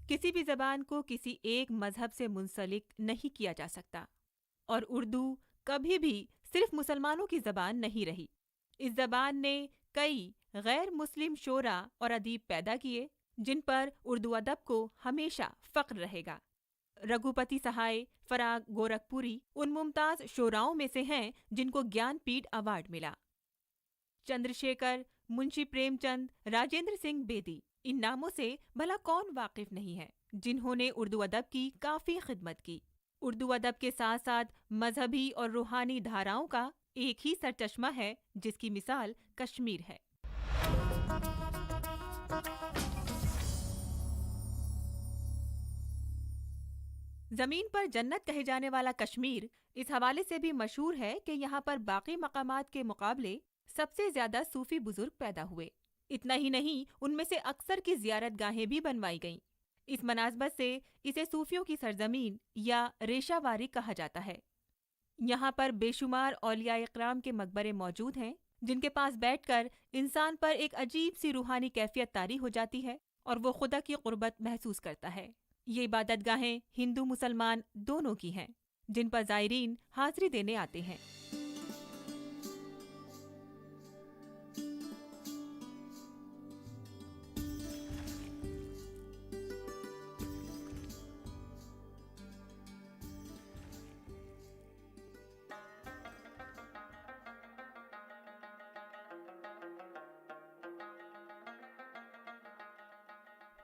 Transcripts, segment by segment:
किसी भी ज़बान को किसी एक मज़हब से मुंसलिक नहीं किया जा सकता और उर्दू कभी भी सिर्फ मुसलमानों की ज़बान नहीं रही। इस ज़बान ने कई गैर मुस्लिम शोरा और अदीब पैदा किए, जिन पर उर्दू अदब को हमेशा फ़ख्र रहेगा। रघुपति सहाय, फराग गोरखपुरी उन मुमताज़ शोराओं में से हैं जिनको ज्ञानपीठ अवार्ड मिला। चंद्रशेखर, मुंशी प्रेमचंद, राजेंद्र सिंह बेदी, इन नामों से भला कौन वाकिफ नहीं है, जिन्होंने उर्दू अदब की काफ़ी खिदमत की। उर्दू अदब के साथ साथ मजहबी और रूहानी धाराओं का एक ही सरचश्मा है, जिसकी मिसाल कश्मीर है। जमीन पर जन्नत कहे जाने वाला कश्मीर इस हवाले से भी मशहूर है कि यहाँ पर बाकी मकामात के मुकाबले सबसे ज्यादा सूफी बुजुर्ग पैदा हुए। इतना ही नहीं, उनमें से अक्सर की जियारत गाहें भी बनवाई गईं। इस मनासबत से इसे सूफियों की सरजमीन या रेशावारी कहा जाता है। यहाँ पर बेशुमार औलिया इकराम के मकबरे मौजूद हैं, जिनके पास बैठकर इंसान पर एक अजीब सी रूहानी कैफियत तारी हो जाती है और वो खुदा की कुर्बत महसूस करता है। ये इबादतगाहें हिंदू मुसलमान दोनों की हैं, जिन पर ज़ायरीन हाजिरी देने आते हैं।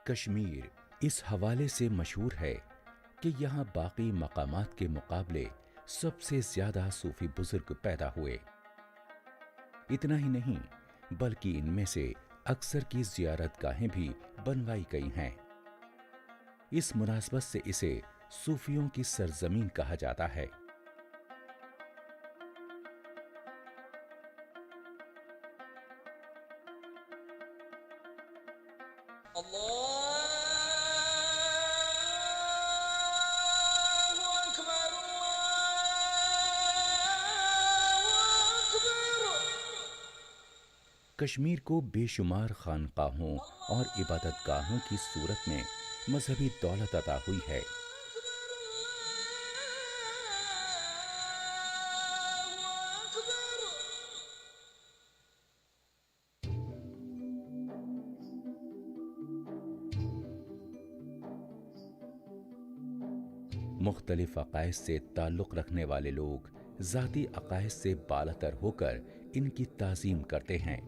कश्मीर इस हवाले से मशहूर है कि यहाँ बाकी मकामात के मुकाबले सबसे ज्यादा सूफी बुजुर्ग पैदा हुए। इतना ही नहीं, बल्कि इनमें से अक्सर की जियारत गाहें भी बनवाई गई हैं। इस मुनासबत से इसे सूफियों की सरजमीन कहा जाता है। कश्मीर को बेशुमार खानकाहों और इबादतगाहों की सूरत में मजहबी दौलत अता हुई है। मुख्तलिफ अकायद से ताल्लुक़ रखने वाले लोग ज़ाती अकायद से बालातर होकर इनकी ताज़ीम करते हैं।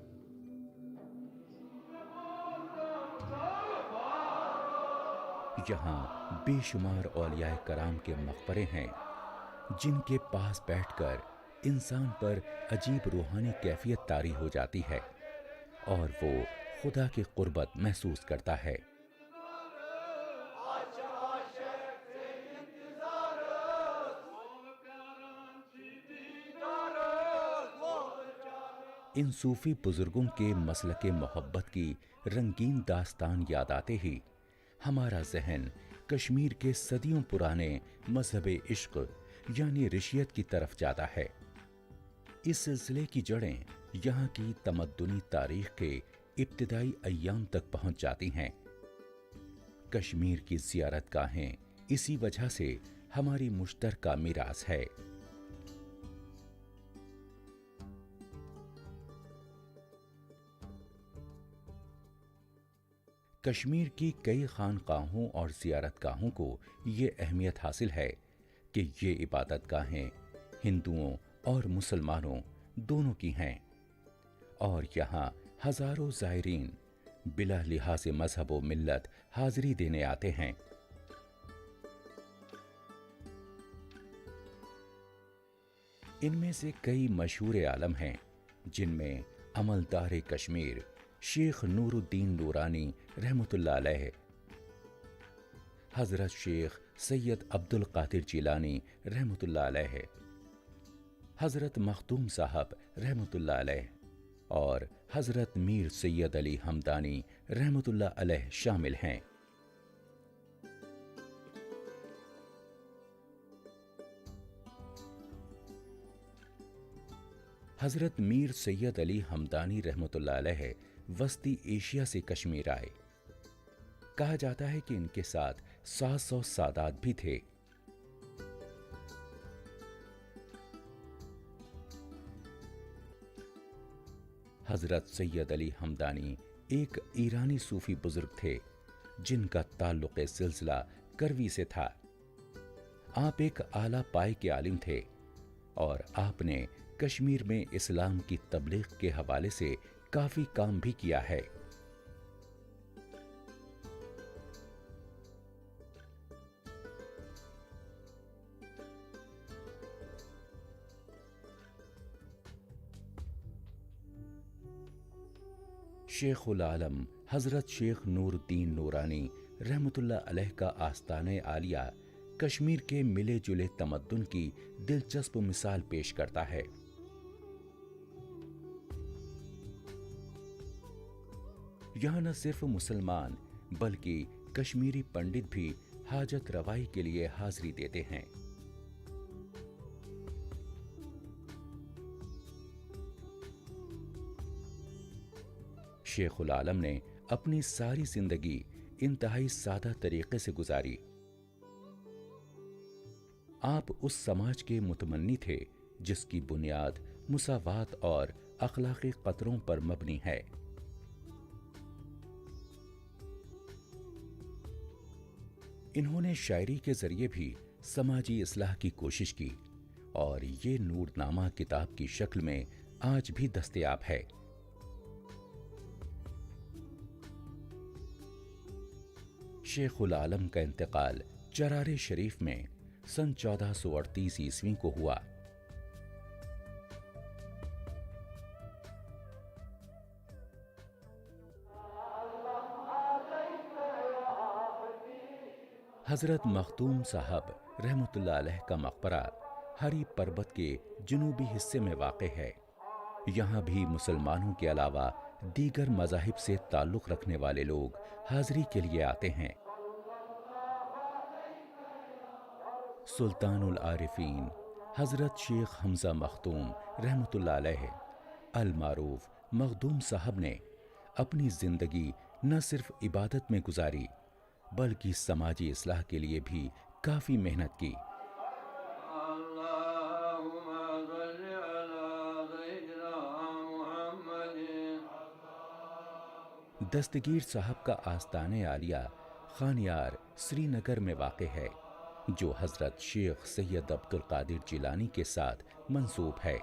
यहाँ बेशुमार औलियाए कराम के मकबरे हैं, जिनके पास बैठकर इंसान पर अजीब रूहानी कैफियत तारी हो जाती है और वो खुदा की कुर्बत महसूस करता है। इन सूफी बुजुर्गों के मसलके मोहब्बत की रंगीन दास्तान याद आते ही हमारा जहन कश्मीर के सदियों पुराने मजहब इश्क यानी रिशियत की तरफ जाता है। इस सिलसिले की जड़ें यहाँ की तमद्दुनी तारीख के इब्तिदाई अय्याम तक पहुँच जाती हैं। कश्मीर की ज़ियारत गाहें इसी वजह से हमारी मुश्तरका मीरास है। कश्मीर की कई खानकाहों और ज़ियारतगाहों को ये अहमियत हासिल है कि ये इबादतगाहें हिंदुओं और मुसलमानों दोनों की हैं और यहाँ हज़ारों ज़ायरीन बिला लिहाज मजहब व मिल्लत हाज़िरी देने आते हैं। इनमें से कई मशहूर आलम हैं, जिनमें अमलदार कश्मीर शेख नूरुद्दीन नूरानी रहमतुल्लाह अलैह, हजरत शेख सैयद अब्दुल कादिर जिलानी रहमतुल्लाह अलैह, हजरत मखदूम साहब रहमतुल्लाह अलैह और हजरत मीर सैयद अली हमदानी रहमतुल्लाह अलैह शामिल हैं। हजरत मीर सैयद अली हमदानी रहमतुल्लाह अलैह वस्ती एशिया से कश्मीर आए। कहा जाता है कि इनके साथ 700 सादात भी थे। हजरत सैयद अली हमदानी एक ईरानी सूफी बुजुर्ग थे जिनका ताल्लुक़ सिलसिला करवी से था। आप एक आला पाए के आलिम थे और आपने कश्मीर में इस्लाम की तबलीग के हवाले से काफी काम भी किया है। शेखुल आलम हजरत शेख नूरुद्दीन नूरानी रहमतुल्लाह अलैह का आस्ताने आलिया कश्मीर के मिले जुले तमद्दुन की दिलचस्प मिसाल पेश करता है। यहाँ न सिर्फ मुसलमान बल्कि कश्मीरी पंडित भी हाजत रवाई के लिए हाजिरी देते हैं। शेखुल आलम ने अपनी सारी जिंदगी इंतहाई सादा तरीके से गुजारी। आप उस समाज के मुतमन्नी थे जिसकी बुनियाद मुसावात और अखलाकी कदरों पर मबनी है। इन्होंने शायरी के जरिए भी समाजी इस्लाह की कोशिश की और ये नूरनामा किताब की शक्ल में आज भी दस्तयाब है। शेखुल आलम का इंतकाल चरारे शरीफ में सन 1438 ईस्वी को हुआ। हजरत मखदूम साहब रहमतुल्लाह अलैह का मकबरा हरी पर्वत के जुनूबी हिस्से में वाक़े है। यहाँ भी मुसलमानों के अलावा दीगर मज़ाहिब से ताल्लुक़ रखने वाले लोग हाज़िरी के लिए आते हैं। सुल्तानुल आरिफीन हजरत शेख हमजा मखदूम रहमतुल्लाह अलैह अल मारूफ मखदूम साहब ने अपनी जिंदगी न सिर्फ इबादत में गुजारी बल्कि समाजी इस्लाह के लिए भी काफी मेहनत की। दस्तगीर साहब का आस्ताने आलिया खानियार श्रीनगर में वाक़े है जो हजरत शेख सैयद अब्दुल कादिर जिलानी के साथ मंसूब है।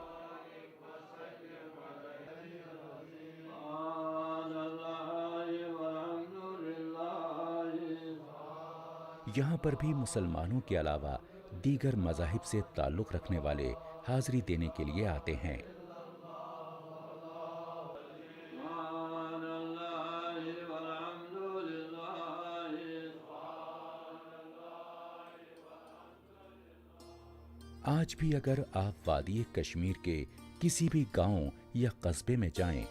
यहाँ पर भी मुसलमानों के अलावा दीगर मज़ाहिब से ताल्लुक़ रखने वाले हाज़िरी देने के लिए आते हैं। आज भी अगर आप वादी कश्मीर के किसी भी गांव या कस्बे में जाएं,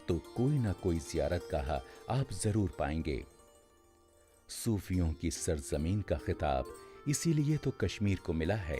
तो कोई ना कोई ज़ियारतगाह आप ज़रूर पाएंगे। सूफियों की सरजमीन का खिताब इसीलिए तो कश्मीर को मिला है।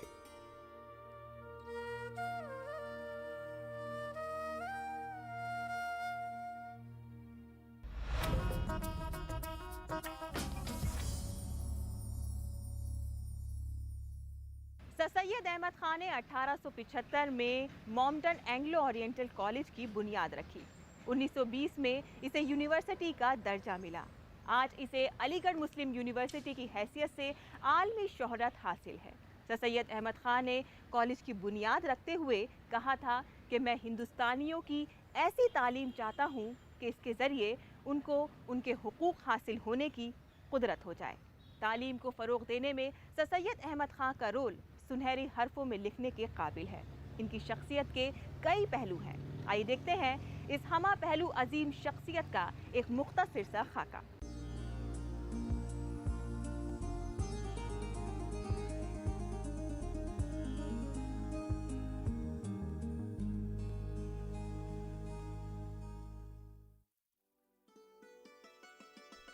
सर सैयद अहमद खान ने 1875 में मॉम्पटन एंग्लो ओरिएंटल कॉलेज की बुनियाद रखी। 1920 में इसे यूनिवर्सिटी का दर्जा मिला। आज इसे अलीगढ़ मुस्लिम यूनिवर्सिटी की हैसियत से आलमी शोहरत हासिल है। सर सैयद अहमद खान ने कॉलेज की बुनियाद रखते हुए कहा था कि मैं हिंदुस्तानियों की ऐसी तालीम चाहता हूँ कि इसके ज़रिए उनको उनके हुकूक हासिल होने की कुदरत हो जाए। तालीम को फ़रोग़ देने में सर सैयद अहमद खान का रोल सुनहरी हरफों में लिखने के काबिल है। इनकी शख्सियत के कई पहलू हैं। आइए देखते हैं इस हमा पहलू अजीम शख्सियत का एक मुख्तसर सा खाका।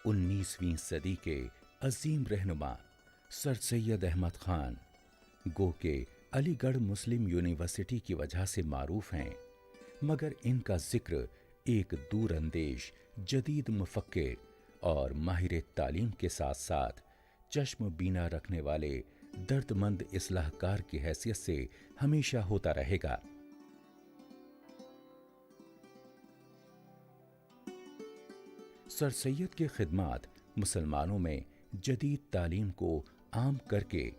उन्नीसवीं सदी के अजीम रहनुमा सर सैयद अहमद खान गो के अलीगढ़ मुस्लिम यूनिवर्सिटी की वजह से मारूफ हैं, मगर इनका जिक्र एक दूरअंदेश जदीद मुफक्किर और माहिर तालीम के साथ साथ चश्म बीना रखने वाले दर्दमंद इस्लाहकार की हैसियत से हमेशा होता रहेगा। सर सैयद के खिदमात मुसलमानों में जदीद तालीम को आम करके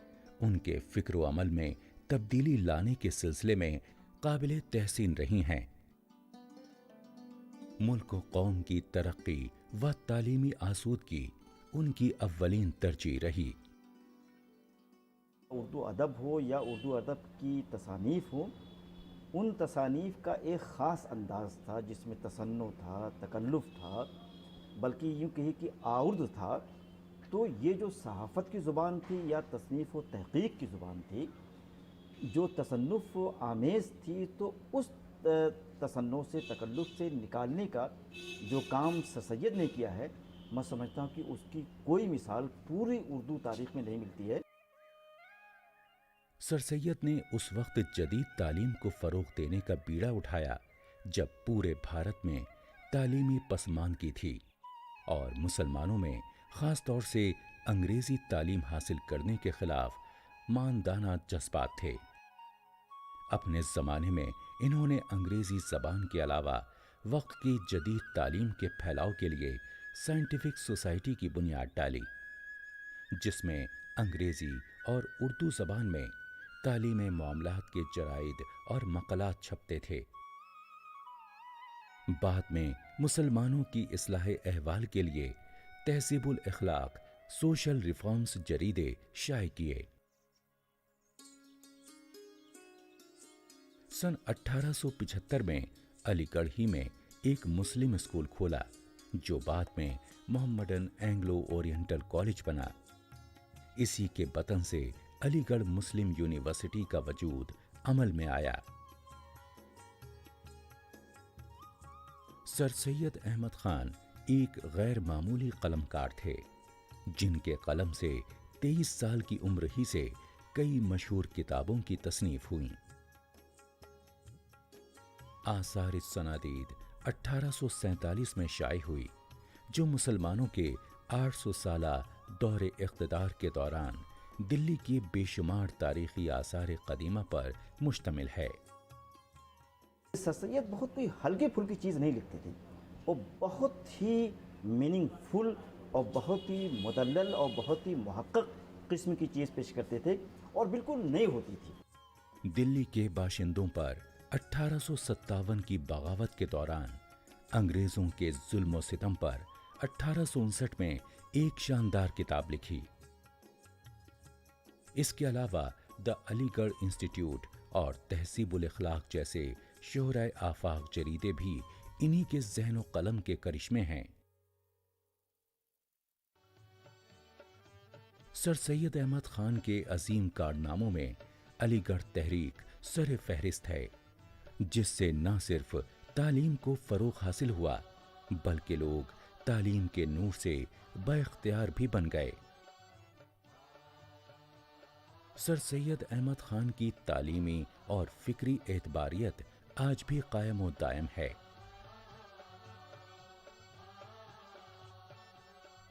उनके फिक्र व अमल में तब्दीली लाने के सिलसिले में काबिल तहसीन रही हैं। मुल्क व कौम की तरक्की व तालीमी आसूदगी उनकी अव्वलीन तरजीह रही। उर्दू अदब हो या उर्दू अदब की तसानीफ़ हो, उन तसानीफ़ का एक ख़ास अंदाज़ था जिसमें तसन्नुफ़ था, तकल्लुफ़ था, बल्कि यूँ कही कि आउर्द था। तो ये जो सहाफ़त की ज़ुबान थी या तसनीफ़ व तहक़ीक़ की ज़ुबान थी, जो तसन्नुफ़ आमेज़ थी, तो उस तसन्नुफ़ से, तकल्लुफ़ से निकालने का जो काम सर सैयद ने किया है, मैं समझता हूँ कि उसकी कोई मिसाल पूरी उर्दू तारीख़ में नहीं मिलती है। सर सैयद ने उस वक्त जदीद तालीम को फ़रोग़ देने का बीड़ा उठाया जब पूरे भारत में तालीमी पसमानगी थी और मुसलमानों में ख़ास तौर से अंग्रेज़ी तालीम हासिल करने के ख़िलाफ़ मानदाना जज्बात थे। अपने ज़माने में इन्होंने अंग्रेज़ी ज़बान के अलावा वक्त की जदीद तालीम के फैलाव के लिए साइंटिफिक सोसाइटी की बुनियाद डाली, जिसमें अंग्रेज़ी और उर्दू ज़बान में तालीमी मामलात के जराइद और मक़ालात छपते थे। बाद में मुसलमानों की इस्लाह अहवाल के लिए तहज़ीबुल इख़लाक़ सोशल रिफॉर्म्स जरीदे शाये किए। सन 1875 में अलीगढ़ ही में एक मुस्लिम स्कूल खोला जो बाद में मोहम्मडन एंग्लो ओरिएंटल कॉलेज बना। इसी के बतन से अलीगढ़ मुस्लिम यूनिवर्सिटी का वजूद अमल में आया। सर सैयद अहमद खान एक गैर मामूली कलमकार थे, जिनके कलम से 23 साल की उम्र ही से कई मशहूर किताबों की तसनीफ हुई। आसार सनादीद 1847 में शाये हुई, जो मुसलमानों के 800 साला दौरे इक़्तिदार के दौरान दिल्ली की बेशुमार तारीख़ी आसार क़दीमा पर मुश्तमिल है। सर सैयद बहुत कोई हल्की फुल्की चीज़ नहीं लिखते थे, वो बहुत ही मीनिंगफुल और बहुत ही मुदल्लल और बहुत ही मुहक्कक किस्म की चीज़ पेश करते थे और बिल्कुल नई होती थी। दिल्ली के बाशिंदों पर 1857 की बगावत के दौरान अंग्रेज़ों के जुल्म व सितम पर 1859 में एक शानदार किताब लिखी। इसके अलावा द अलीगढ़ इंस्टीट्यूट और तहज़ीबुल इख़लाक़ जैसे शोहराए आफाक जरीदे भी इन्हीं के ज़हन व कलम के करिश्मे हैं। सर सैयद अहमद खान के अजीम कारनामों में अलीगढ़ तहरीक सर फहरिस्त है, जिससे न सिर्फ तालीम को फ़रोग़ हासिल हुआ, बल्कि लोग तालीम के नूर से बाइख्तियार भी बन गए। सर सैयद अहमद खान की तालीमी और फ़िक्री एतबारियत आज भी कायम व दायम है।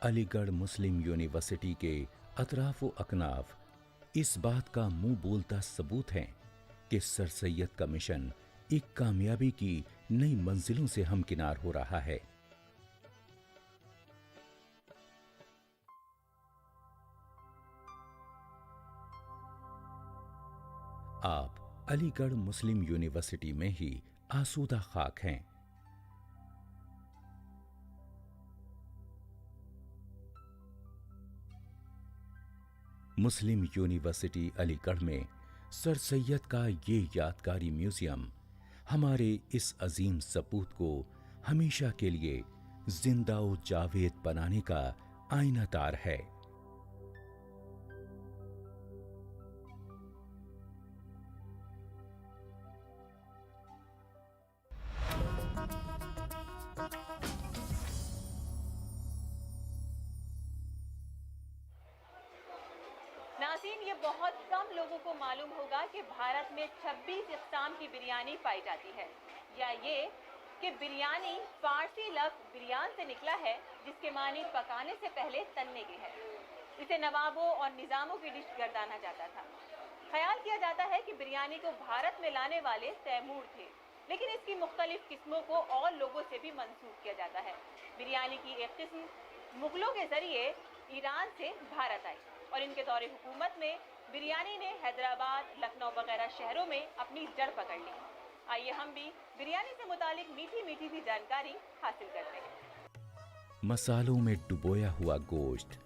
अलीगढ़ मुस्लिम यूनिवर्सिटी के अतराफ़ व अकनाफ इस बात का मुंह बोलता सबूत है कि सर सैयद का मिशन एक कामयाबी की नई मंजिलों से हमकिनार हो रहा है। आप अलीगढ़ मुस्लिम यूनिवर्सिटी में ही आसूदा खाक हैं। मुस्लिम यूनिवर्सिटी अलीगढ़ में सर सैयद का ये यादगारी म्यूजियम हमारे इस अजीम सपूत को हमेशा के लिए जिंदा व जावेद बनाने का आईनातार है। नाज़रीन, ये बहुत कम लोगों को मालूम होगा कि भारत में 26 इक़साम की बिरयानी पाई जाती है, या ये कि बिरयानी फारसी लफ्ज बिरयान से निकला है, जिसके मानी पकाने से पहले तलने के है। इसे नवाबों और निज़ामों की डिश गर्दाना जाता था। ख्याल किया जाता है कि बिरयानी को भारत में लाने वाले तैमूर थे, लेकिन इसकी मुख्तलिफ किस्मों को और लोगों से भी मंसूब किया जाता है। बिरयानी की एक किस्म मुगलों के जरिए ईरान से भारत आई और इनके दौरे हुकूमत में बिरयानी ने हैदराबाद, लखनऊ वगैरह शहरों में अपनी जड़ पकड़ ली। आइए हम भी बिरयानी से मुतालिक मीठी मीठी सी जानकारी हासिल करते हैं। मसालों में डुबोया हुआ गोश्त,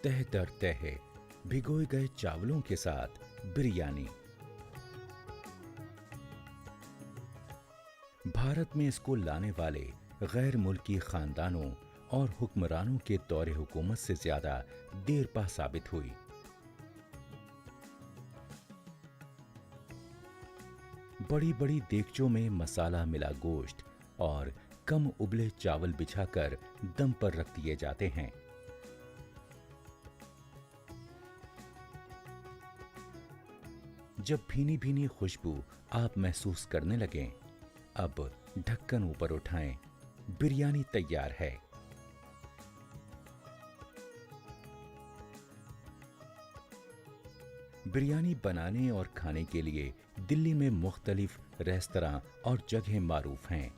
तह दर तह भिगोए गए चावलों के साथ बिरयानी। भारत में इसको लाने वाले गैर मुल्की खानदानों और हुक्मरानों के दौरे हुकूमत से ज्यादा देरपा साबित हुई। बड़ी बड़ी देगचों में मसाला मिला गोश्त और कम उबले चावल बिछाकर दम पर रख दिए जाते हैं। जब भीनी भीनी खुशबू आप महसूस करने लगें, अब ढक्कन ऊपर उठाएं, बिरयानी तैयार है। बिरयानी बनाने और खाने के लिए दिल्ली में मुख्तलिफ रेस्तरां और जगहें मारूफ हैं।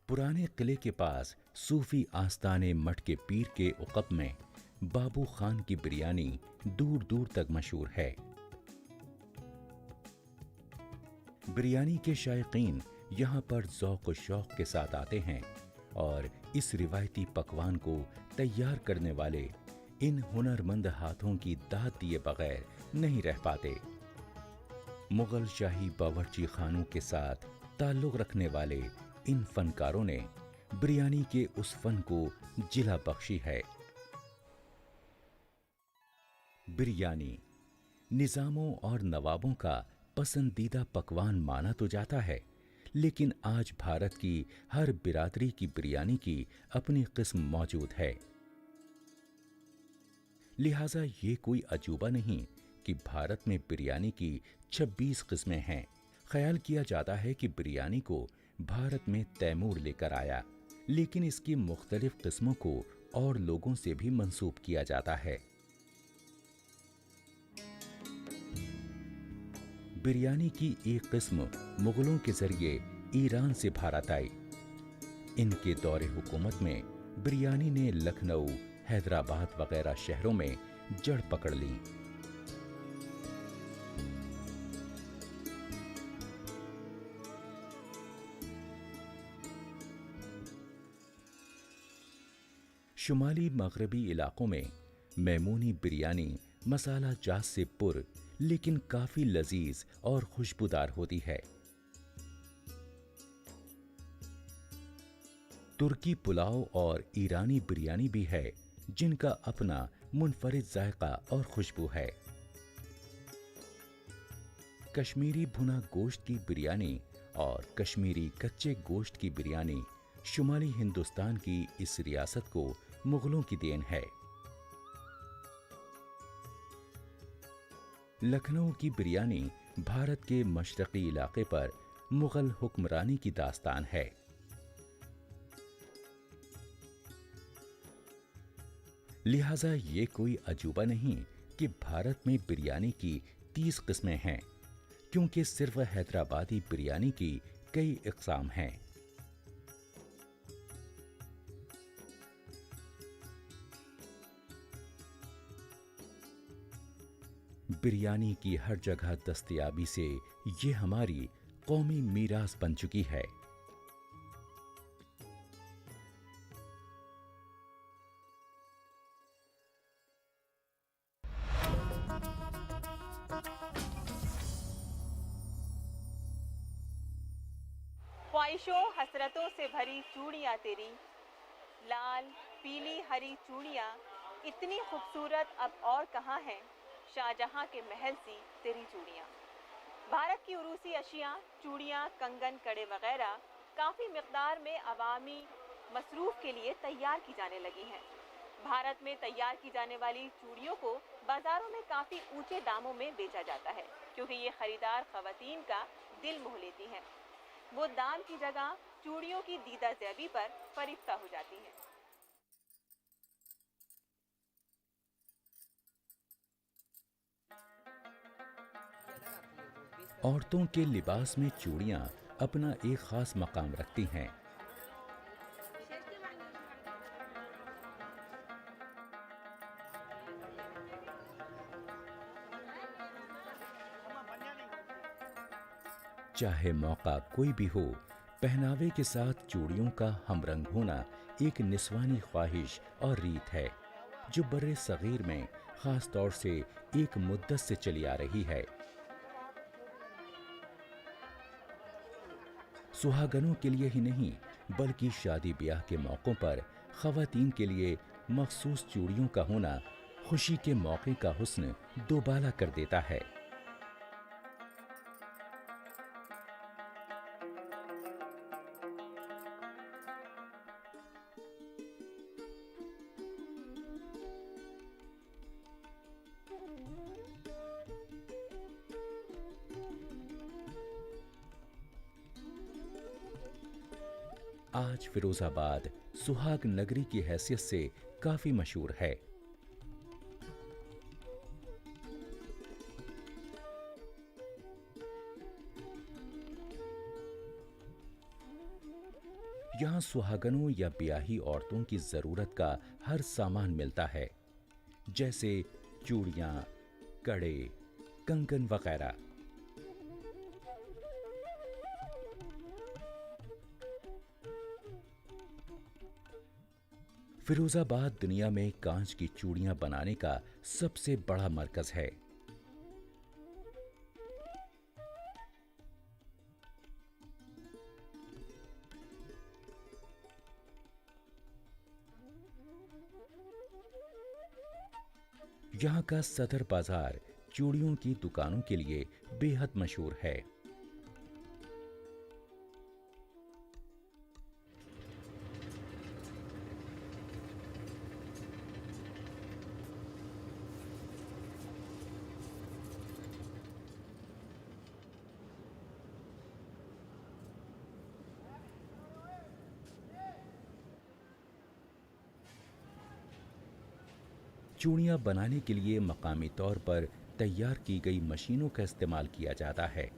पुराने किले के पास सूफी आस्ताने मठ के पीर के उक़ब में बाबू खान की बिरयानी दूर दूर तक मशहूर है। बिरयानी के शायकीन यहाँ पर ज़ौक़ व शौक़ के साथ आते हैं और इस रिवायती पकवान को तैयार करने वाले इन हुनरमंद हाथों की दाद दिए बगैर नहीं रह पाते। मुगल शाही बावर्ची खानों के साथ ताल्लुक़ रखने वाले इन फनकारों ने बिरयानी के उस फन को जिला बख्शी है। बिरयानी निज़ामों और नवाबों का पसंदीदा पकवान माना तो जाता है, लेकिन आज भारत की हर बिरादरी की बिरयानी की अपनी किस्म मौजूद है। लिहाजा ये कोई अजूबा नहीं कि भारत में बिरयानी की 26 किस्में हैं। ख्याल किया जाता है कि बिरयानी को भारत में तैमूर लेकर आया, लेकिन इसकी मुख्तलिफ किस्मों को और लोगों से भी मंसूब किया जाता है। बिरयानी की एक किस्म मुगलों के जरिए ईरान से भारत आई। इनके दौरे हुकूमत में बिरयानी ने लखनऊ, हैदराबाद वगैरह शहरों में जड़ पकड़ ली। शुमाली मगरबी इलाकों में मैमूनी बिरयानी मसाला जात से पुर लेकिन काफी लजीज और खुशबूदार होती है। तुर्की पुलाव और ईरानी बिरयानी भी है, जिनका अपना मुनफरिद जायका और खुशबू है। कश्मीरी भुना गोश्त की बिरयानी और कश्मीरी कच्चे गोश्त की बिरयानी शुमाली हिंदुस्तान की इस रियासत को मुगलों की देन है। लखनऊ की बिरयानी भारत के मशरकी इलाके पर मुगल हुक्मरानी की दास्तान है। लिहाजा ये कोई अजूबा नहीं कि भारत में बिरयानी की 30 किस्में हैं, क्योंकि सिर्फ हैदराबादी बिरयानी की कई इक़साम हैं। बिरयानी की हर जगह दस्तयाबी से ये हमारी कौमी मीरास बन चुकी है। ख्वाहिशों हसरतों से भरी चूड़ियाँ तेरी, लाल पीली हरी चूड़ियाँ इतनी खूबसूरत अब और कहाँ हैं, शाहजहां के महल सी तेरी चूड़ियाँ। भारत की उरूसी अशियाँ, चूड़ियाँ, कंगन, कड़े वगैरह काफ़ी मिकदार में अवामी मसरूफ़ के लिए तैयार की जाने लगी हैं। भारत में तैयार की जाने वाली चूड़ियों को बाजारों में काफी ऊंचे दामों में बेचा जाता है, क्योंकि ये खरीदार खवातीन का दिल मोह लेती हैं। वो दाम की जगह चूड़ियों की दीदा ज़ेबी पर फरिफ्ता हो जाती हैं। औरतों के लिबास में चूड़ियां अपना एक खास मकाम रखती हैं। चाहे मौका कोई भी हो, पहनावे के साथ चूड़ियों का हमरंग होना एक निस्वानी ख्वाहिश और रीत है जो बर्रे सगीर में खास तौर से एक मुद्दत से चली आ रही है। सुहागनों के लिए ही नहीं, बल्कि शादी ब्याह के मौकों पर खवातीन के लिए मखसूस चूड़ियों का होना खुशी के मौके का हुस्न दोबाला कर देता है। आज फिरोजाबाद सुहाग नगरी की हैसियत से काफी मशहूर है। यहाँ सुहागनों या ब्याही औरतों की जरूरत का हर सामान मिलता है, जैसे चूड़ियां, कड़े, कंगन वगैरह। फिरोजाबाद दुनिया में कांच की चूड़ियां बनाने का सबसे बड़ा मरकज है। यहाँ का सदर बाजार चूड़ियों की दुकानों के लिए बेहद मशहूर है। चूड़ियां बनाने के लिए मकामी तौर पर तैयार की गई मशीनों का इस्तेमाल किया जाता है।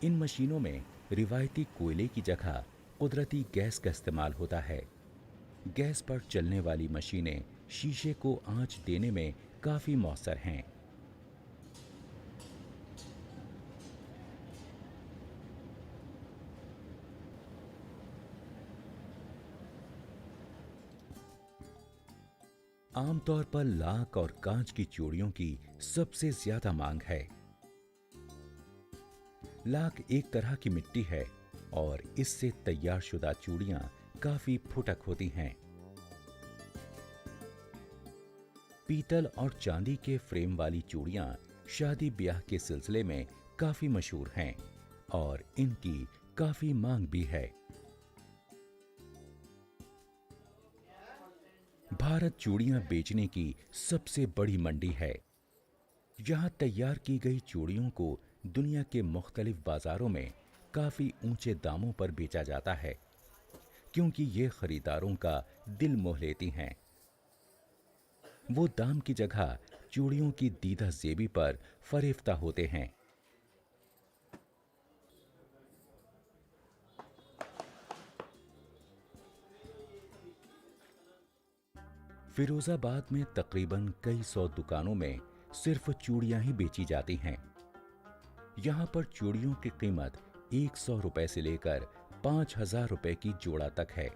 इन मशीनों में रिवायती कोयले की जगह कुदरती गैस का इस्तेमाल होता है। गैस पर चलने वाली मशीनें शीशे को आंच देने में काफी मौसर हैं। आमतौर पर लाख और कांच की चूड़ियों की सबसे ज्यादा मांग है। लाख एक तरह की मिट्टी है और इससे तैयार शुदा चूड़ियां काफी फुटक होती हैं। पीतल और चांदी के फ्रेम वाली चूड़ियां शादी ब्याह के सिलसिले में काफी मशहूर हैं और इनकी काफी मांग भी है। भारत चूड़ियां बेचने की सबसे बड़ी मंडी है। यहां तैयार की गई चूड़ियों को दुनिया के मुख्तलिफ बाजारों में काफी ऊंचे दामों पर बेचा जाता है, क्योंकि ये खरीदारों का दिल मोह लेती हैं। वो दाम की जगह चूड़ियों की दीदा ज़ेबी पर फरेफ्ता होते हैं। फिरोजाबाद में तकरीबन कई सौ दुकानों में सिर्फ चूड़ियां ही बेची जाती हैं। यहाँ पर चूड़ियों की कीमत 100 रुपए से लेकर 5000 रुपए की जोड़ा तक है।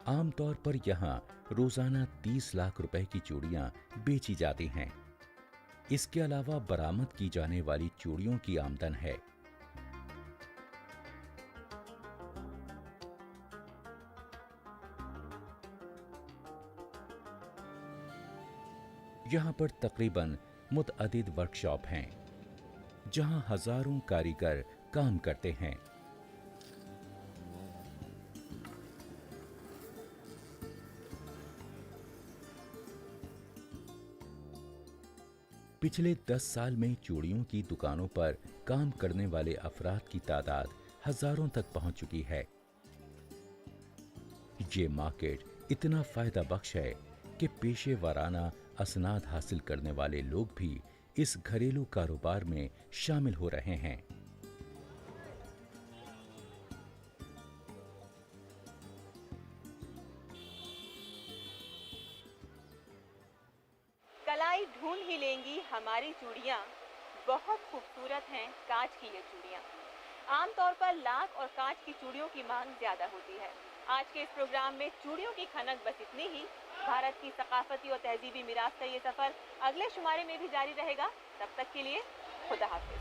आमतौर पर यहाँ रोजाना 30 लाख रुपए की चूड़ियां बेची जाती हैं। इसके अलावा बरामद की जाने वाली चूड़ियों की आमदन है। यहाँ पर तकरीबन मुतअद्दिद वर्कशॉप हैं, जहाँ हजारों कारीगर काम करते हैं। पिछले 10 साल में चूड़ियों की दुकानों पर काम करने वाले अफराद की तादाद हजारों तक पहुंच चुकी है। ये मार्केट इतना फायदा बख्श है कि पेशे वाराना असनाद हासिल करने वाले लोग भी इस घरेलू कारोबार में शामिल हो रहे हैं। कलाई ढूंढ ही लेंगी हमारी चूड़ियाँ, बहुत खूबसूरत हैं कांच की ये चूड़ियाँ। आमतौर पर लाख और कांच की चूड़ियों की मांग ज्यादा होती है। आज के इस प्रोग्राम में चूड़ियों की खनक बस इतनी ही। भारत की सकाफती और तहजीबी मिरास का ये सफर अगले शुमारे में भी जारी रहेगा। तब तक के लिए खुदा हाफिज।